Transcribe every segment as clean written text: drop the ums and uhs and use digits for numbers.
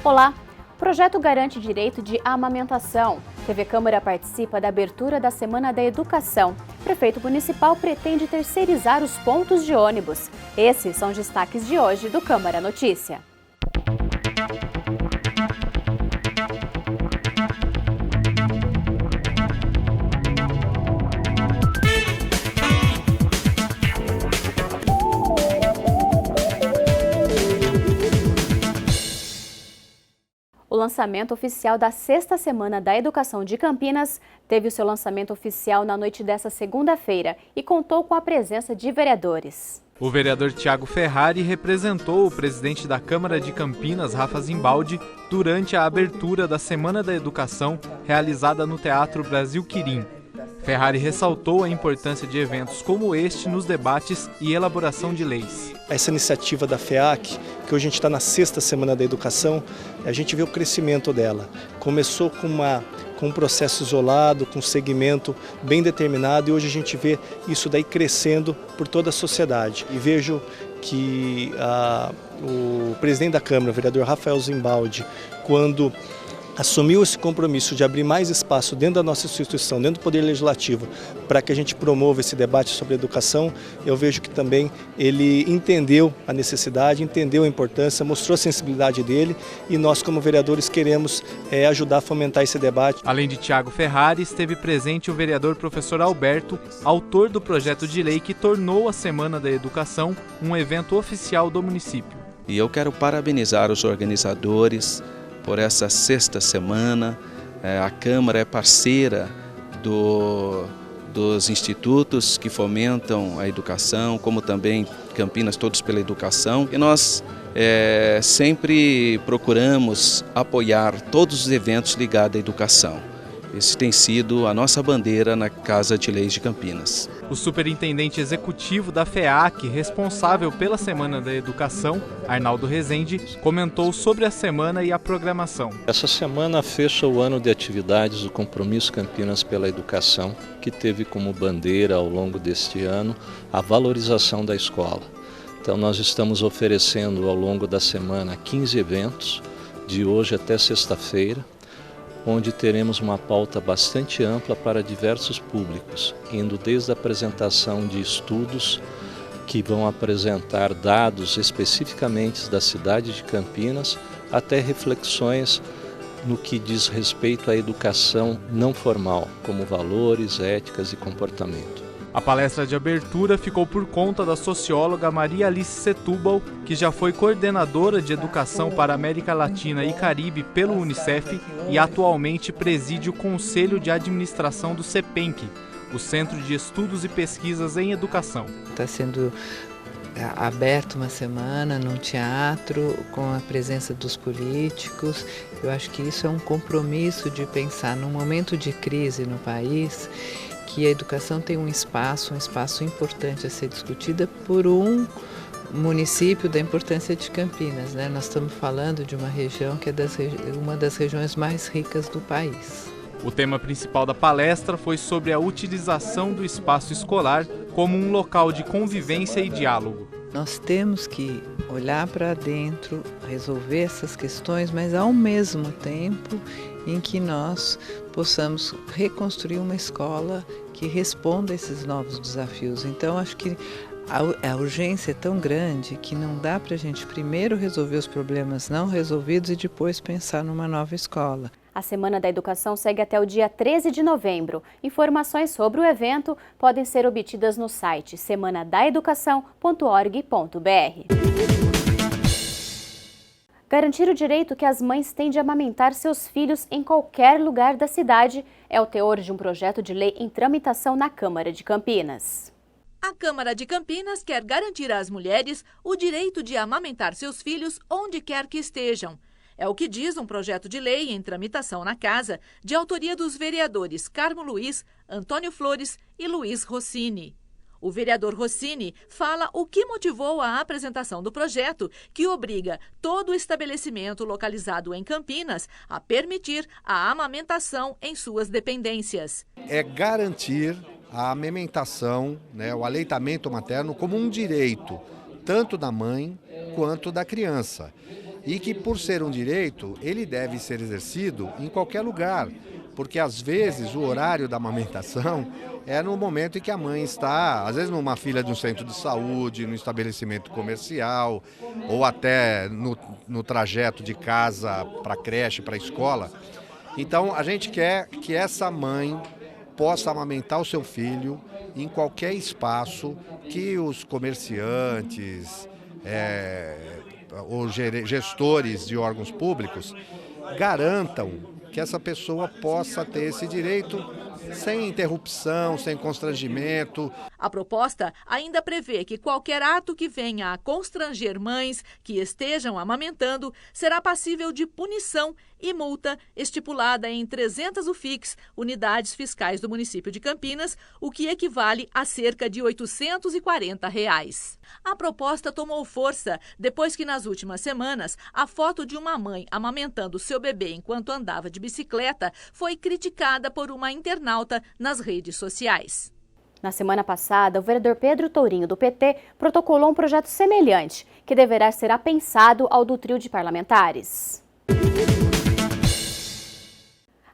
Olá! O projeto garante direito de amamentação. TV Câmara participa da abertura da Semana da Educação. O prefeito municipal pretende terceirizar os pontos de ônibus. Esses são os destaques de hoje do Câmara Notícia. O lançamento oficial da 6ª Semana da Educação de Campinas teve o seu lançamento oficial na noite desta segunda-feira e contou com a presença de vereadores. O vereador Thiago Ferrari representou o presidente da Câmara de Campinas, Rafa Zimbaldi, durante a abertura da Semana da Educação realizada no Teatro Brasil Quirim. Ferrari ressaltou a importância de eventos como este nos debates e elaboração de leis. Essa iniciativa da FEAC, que hoje a gente está na 6ª Semana da Educação, a gente vê o crescimento dela. Começou com um processo isolado, com um segmento bem determinado, e hoje a gente vê isso daí crescendo por toda a sociedade. E vejo que o presidente da Câmara, o vereador Rafael Zimbaldi, quando assumiu esse compromisso de abrir mais espaço dentro da nossa instituição, dentro do Poder Legislativo, para que a gente promova esse debate sobre educação, eu vejo que também ele entendeu a necessidade, entendeu a importância, mostrou a sensibilidade dele, e nós como vereadores queremos ajudar a fomentar esse debate. Além de Thiago Ferrari, esteve presente o vereador professor Alberto, autor do projeto de lei que tornou a Semana da Educação um evento oficial do município. E eu quero parabenizar os organizadores por essa 6ª semana. A Câmara é parceira dos institutos que fomentam a educação, como também Campinas Todos pela Educação. E nós sempre procuramos apoiar todos os eventos ligados à educação. Esse tem sido a nossa bandeira na Casa de Leis de Campinas. O superintendente executivo da FEAC, responsável pela Semana da Educação, Arnaldo Rezende, comentou sobre a semana e a programação. Essa semana fecha o ano de atividades do Compromisso Campinas pela Educação, que teve como bandeira ao longo deste ano a valorização da escola. Então nós estamos oferecendo ao longo da semana 15 eventos, de hoje até sexta-feira, onde teremos uma pauta bastante ampla para diversos públicos, indo desde a apresentação de estudos que vão apresentar dados especificamente da cidade de Campinas, até reflexões no que diz respeito à educação não formal, como valores, éticas e comportamento. A palestra de abertura ficou por conta da socióloga Maria Alice Setúbal, que já foi coordenadora de educação para a América Latina e Caribe pelo Unicef e atualmente preside o Conselho de Administração do CEPENC, o Centro de Estudos e Pesquisas em Educação. Está sendo aberto uma semana num teatro com a presença dos políticos. Eu acho que isso é um compromisso de pensar num momento de crise no país, que a educação tem um espaço importante a ser discutida por um município da importância de Campinas, né? Nós estamos falando de uma região que é uma das regiões mais ricas do país. O tema principal da palestra foi sobre a utilização do espaço escolar como um local de convivência e diálogo. Nós temos que olhar para dentro, resolver essas questões, mas ao mesmo tempo em que nós possamos reconstruir uma escola que responda a esses novos desafios. Então, acho que a urgência é tão grande que não dá para a gente primeiro resolver os problemas não resolvidos e depois pensar numa nova escola. A Semana da Educação segue até o dia 13 de novembro. Informações sobre o evento podem ser obtidas no site semanadaeducação.org.br. Garantir o direito que as mães têm de amamentar seus filhos em qualquer lugar da cidade é o teor de um projeto de lei em tramitação na Câmara de Campinas. A Câmara de Campinas quer garantir às mulheres o direito de amamentar seus filhos onde quer que estejam. É o que diz um projeto de lei em tramitação na Casa, de autoria dos vereadores Carmo Luiz, Antônio Flores e Luiz Rossini. O vereador Rossini fala o que motivou a apresentação do projeto, que obriga todo estabelecimento localizado em Campinas a permitir a amamentação em suas dependências. É garantir a amamentação, o aleitamento materno como um direito, tanto da mãe quanto da criança. e que, por ser um direito, ele deve ser exercido em qualquer lugar, porque às vezes o horário da amamentação é no momento em que a mãe está, às vezes numa fila de um centro de saúde, no estabelecimento comercial, ou até no trajeto de casa para a creche, para a escola. Então a gente quer que essa mãe possa amamentar o seu filho em qualquer espaço que os comerciantes ou gestores de órgãos públicos garantam que essa pessoa possa ter esse direito sem interrupção, sem constrangimento. A proposta ainda prevê que qualquer ato que venha a constranger mães que estejam amamentando será passível de punição e multa estipulada em 300 UFICs, unidades fiscais do município de Campinas, o que equivale a cerca de R$ 840. A proposta tomou força depois que nas últimas semanas a foto de uma mãe amamentando seu bebê enquanto andava de bicicleta foi criticada por uma internauta nas redes sociais. Na semana passada, o vereador Pedro Tourinho, do PT, protocolou um projeto semelhante, que deverá ser apensado ao do trio de parlamentares.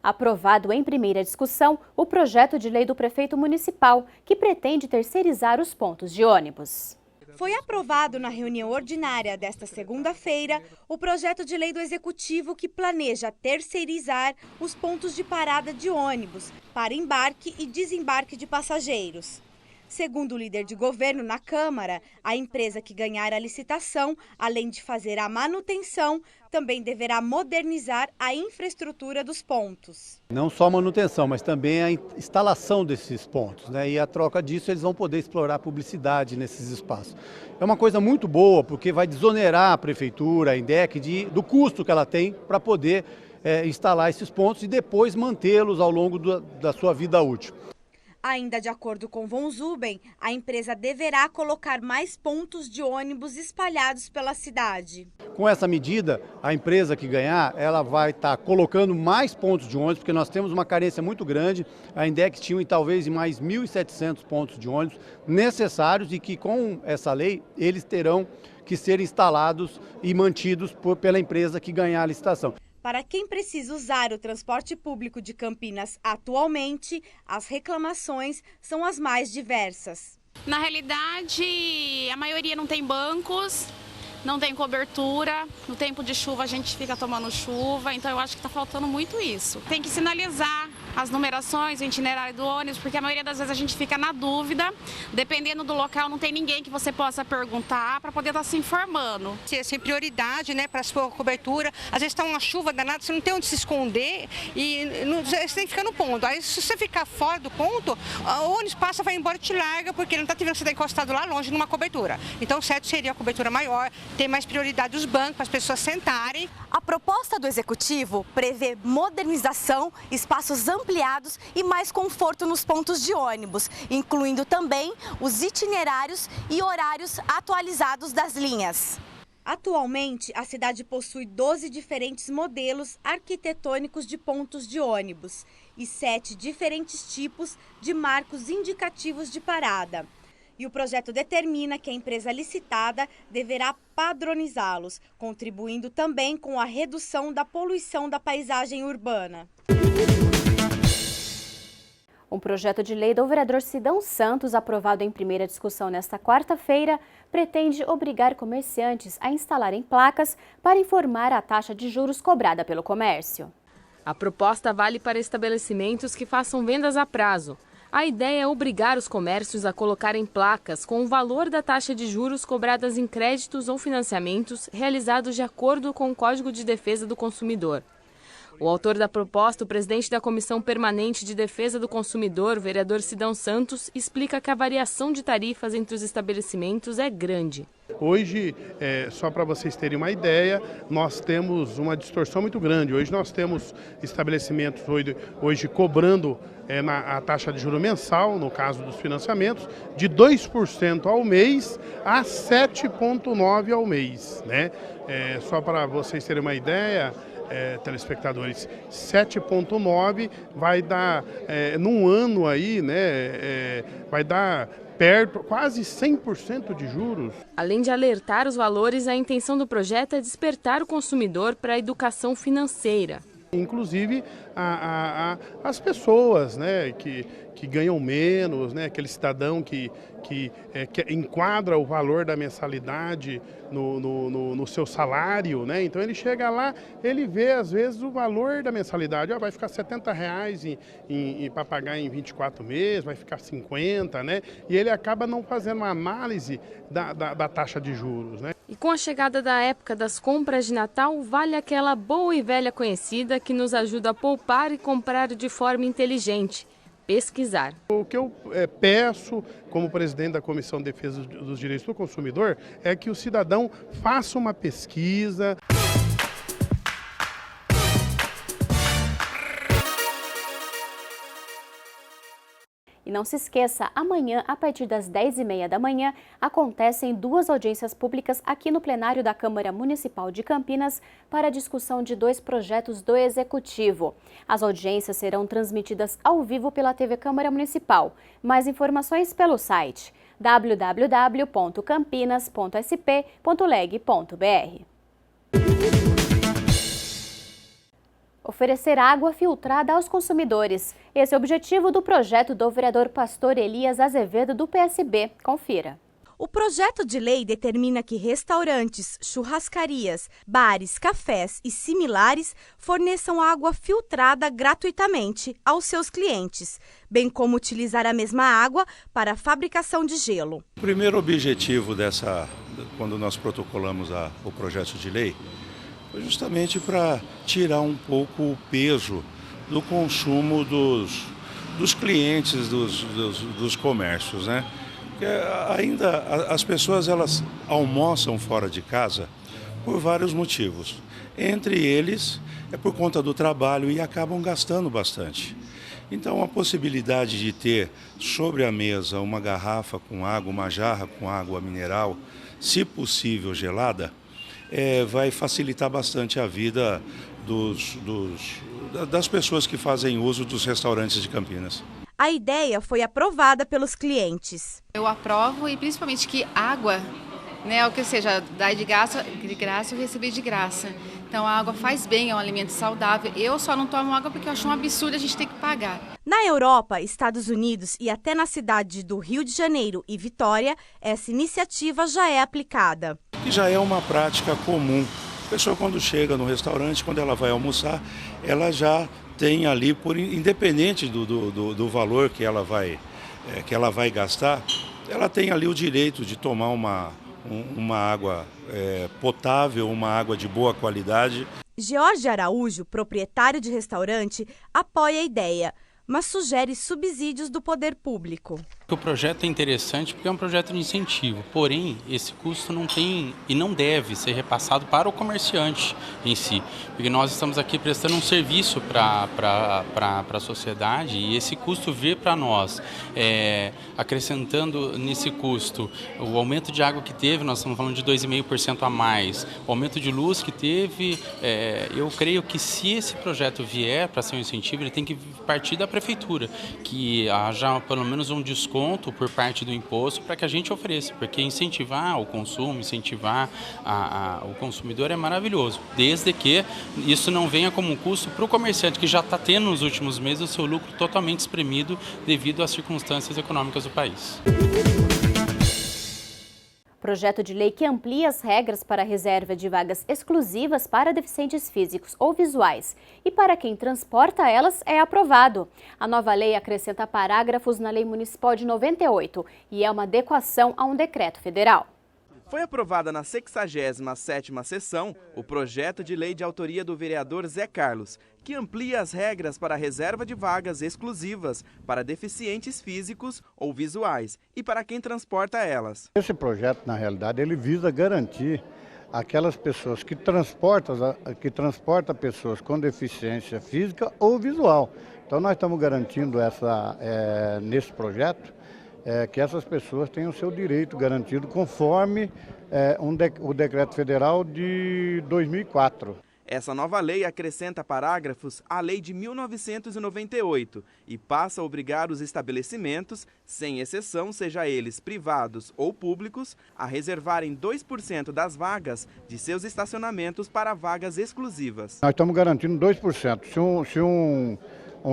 Aprovado em primeira discussão, o projeto de lei do prefeito municipal, que pretende terceirizar os pontos de ônibus. Foi aprovado na reunião ordinária desta segunda-feira o projeto de lei do Executivo que planeja terceirizar os pontos de parada de ônibus para embarque e desembarque de passageiros. Segundo o líder de governo na Câmara, a empresa que ganhar a licitação, além de fazer a manutenção, também deverá modernizar a infraestrutura dos pontos. Não só a manutenção, mas também a instalação desses pontos, né? E a troca disso eles vão poder explorar a publicidade nesses espaços. É uma coisa muito boa, porque vai desonerar a prefeitura, a INDEC, do custo que ela tem para poder instalar esses pontos e depois mantê-los ao longo da sua vida útil. Ainda de acordo com Von Zuben, a empresa deverá colocar mais pontos de ônibus espalhados pela cidade. Com essa medida, a empresa que ganhar, ela vai estar colocando mais pontos de ônibus, porque nós temos uma carência muito grande. A INDEC tinha talvez mais 1.700 pontos de ônibus necessários e que com essa lei eles terão que ser instalados e mantidos pela empresa que ganhar a licitação. Para quem precisa usar o transporte público de Campinas atualmente, as reclamações são as mais diversas. Na realidade, a maioria não tem bancos, não tem cobertura. No tempo de chuva a gente fica tomando chuva, então eu acho que está faltando muito isso. Tem que sinalizar as numerações, o itinerário do ônibus, porque a maioria das vezes a gente fica na dúvida, dependendo do local não tem ninguém que você possa perguntar para poder estar se informando. Sem prioridade, né, para a sua cobertura, às vezes está uma chuva danada, você não tem onde se esconder e você tem que ficar no ponto. Aí se você ficar fora do ponto, o ônibus passa, vai embora e te larga, porque não está te vendo que você está encostado lá longe numa cobertura. Então o certo seria a cobertura maior, ter mais prioridade os bancos para as pessoas sentarem. A proposta do Executivo prevê modernização, espaços ampliados e mais conforto nos pontos de ônibus, incluindo também os itinerários e horários atualizados das linhas. Atualmente, a cidade possui 12 diferentes modelos arquitetônicos de pontos de ônibus e 7 diferentes tipos de marcos indicativos de parada. E o projeto determina que a empresa licitada deverá padronizá-los, contribuindo também com a redução da poluição da paisagem urbana. Um projeto de lei do vereador Sidão Santos, aprovado em primeira discussão nesta quarta-feira, pretende obrigar comerciantes a instalarem placas para informar a taxa de juros cobrada pelo comércio. A proposta vale para estabelecimentos que façam vendas a prazo. A ideia é obrigar os comércios a colocarem placas com o valor da taxa de juros cobradas em créditos ou financiamentos realizados de acordo com o Código de Defesa do Consumidor. O autor da proposta, o presidente da Comissão Permanente de Defesa do Consumidor, vereador Sidão Santos, explica que a variação de tarifas entre os estabelecimentos é grande. Hoje, só para vocês terem uma ideia, nós temos uma distorção muito grande. Hoje nós temos estabelecimentos hoje cobrando a taxa de juro mensal, no caso dos financiamentos, de 2% ao mês a 7,9% ao mês, né? Só para vocês terem uma ideia, telespectadores, 7,9 vai dar, num ano aí, né, vai dar perto, quase 100% de juros. Além de alertar os valores, a intenção do projeto é despertar o consumidor para a educação financeira. Inclusive as pessoas, né, que ganham menos, né, aquele cidadão que enquadra o valor da mensalidade no seu salário, né? Então ele chega lá, ele vê às vezes o valor da mensalidade, vai ficar R$70 para pagar em 24 meses, vai ficar 50, né? E ele acaba não fazendo uma análise da taxa de juros, né? E com a chegada da época das compras de Natal, vale aquela boa e velha conhecida que nos ajuda a poupar e comprar de forma inteligente: pesquisar. O que eu peço como presidente da Comissão de Defesa dos Direitos do Consumidor é que o cidadão faça uma pesquisa. E não se esqueça, amanhã, a partir das 10h30 da manhã, acontecem 2 audiências públicas aqui no plenário da Câmara Municipal de Campinas para a discussão de 2 projetos do Executivo. As audiências serão transmitidas ao vivo pela TV Câmara Municipal. Mais informações pelo site www.campinas.sp.leg.br. Oferecer água filtrada aos consumidores. Esse é o objetivo do projeto do vereador Pastor Elias Azevedo, do PSB. Confira. O projeto de lei determina que restaurantes, churrascarias, bares, cafés e similares forneçam água filtrada gratuitamente aos seus clientes, bem como utilizar a mesma água para a fabricação de gelo. O primeiro objetivo quando nós protocolamos o projeto de lei, foi justamente para tirar um pouco o peso do consumo dos clientes dos comércios, né? Porque ainda as pessoas elas almoçam fora de casa por vários motivos. Entre eles é por conta do trabalho e acabam gastando bastante. Então a possibilidade de ter sobre a mesa uma garrafa com água, uma jarra com água mineral, se possível gelada, vai facilitar bastante a vida das pessoas que fazem uso dos restaurantes de Campinas. A ideia foi aprovada pelos clientes. Eu aprovo, e principalmente que água, né, ou seja, dar de graça eu recebi de graça. Então a água faz bem, é um alimento saudável. Eu só não tomo água porque eu acho um absurdo a gente ter que pagar. Na Europa, Estados Unidos e até na cidade do Rio de Janeiro e Vitória, essa iniciativa já é aplicada. Que já é uma prática comum. A pessoa quando chega no restaurante, quando ela vai almoçar, ela já tem ali, independente do valor que ela vai gastar, ela tem ali o direito de tomar uma água potável, uma água de boa qualidade. George Araújo, proprietário de restaurante, apoia a ideia, mas sugere subsídios do poder público. O projeto é interessante porque é um projeto de incentivo, porém esse custo não tem e não deve ser repassado para o comerciante em si, porque nós estamos aqui prestando um serviço para a sociedade e esse custo vir para nós, acrescentando nesse custo o aumento de água que teve, nós estamos falando de 2,5% a mais, o aumento de luz que teve, eu creio que se esse projeto vier para ser um incentivo, ele tem que partir da prefeitura, que haja pelo menos um desconto por parte do imposto para que a gente ofereça, porque incentivar o consumo, incentivar o consumidor é maravilhoso, desde que isso não venha como um custo para o comerciante, que já está tendo nos últimos meses o seu lucro totalmente espremido devido às circunstâncias econômicas do país. Projeto de lei que amplia as regras para a reserva de vagas exclusivas para deficientes físicos ou visuais e para quem transporta elas é aprovado. A nova lei acrescenta parágrafos na Lei Municipal de 98 e é uma adequação a um decreto federal. Foi aprovada na 67ª sessão o projeto de lei de autoria do vereador Zé Carlos, que amplia as regras para a reserva de vagas exclusivas para deficientes físicos ou visuais e para quem transporta elas. Esse projeto, na realidade, ele visa garantir aquelas pessoas que transportam pessoas com deficiência física ou visual. Então nós estamos garantindo nesse projeto que essas pessoas tenham o seu direito garantido conforme o decreto federal de 2004. Essa nova lei acrescenta parágrafos à lei de 1998 e passa a obrigar os estabelecimentos, sem exceção, seja eles privados ou públicos, a reservarem 2% das vagas de seus estacionamentos para vagas exclusivas. Nós estamos garantindo 2%. Se um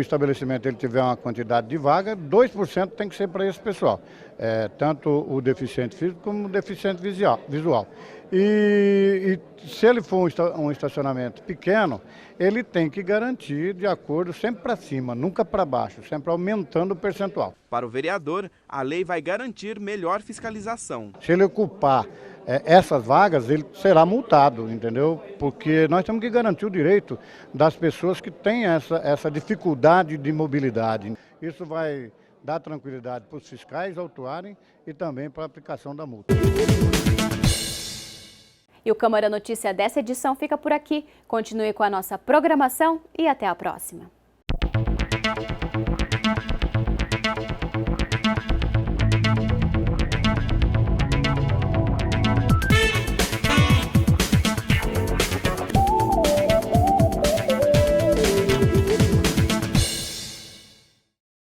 estabelecimento ele tiver uma quantidade de vaga, 2% tem que ser para esse pessoal, tanto o deficiente físico como o deficiente visual. E se ele for um estacionamento pequeno, ele tem que garantir de acordo sempre para cima, nunca para baixo, sempre aumentando o percentual. Para o vereador, a lei vai garantir melhor fiscalização. Se ele ocupar essas vagas, ele será multado, entendeu? Porque nós temos que garantir o direito das pessoas que têm essa dificuldade de mobilidade. Isso vai dar tranquilidade para os fiscais autuarem e também para a aplicação da multa. E o Câmara Notícia dessa edição fica por aqui. Continue com a nossa programação e até a próxima.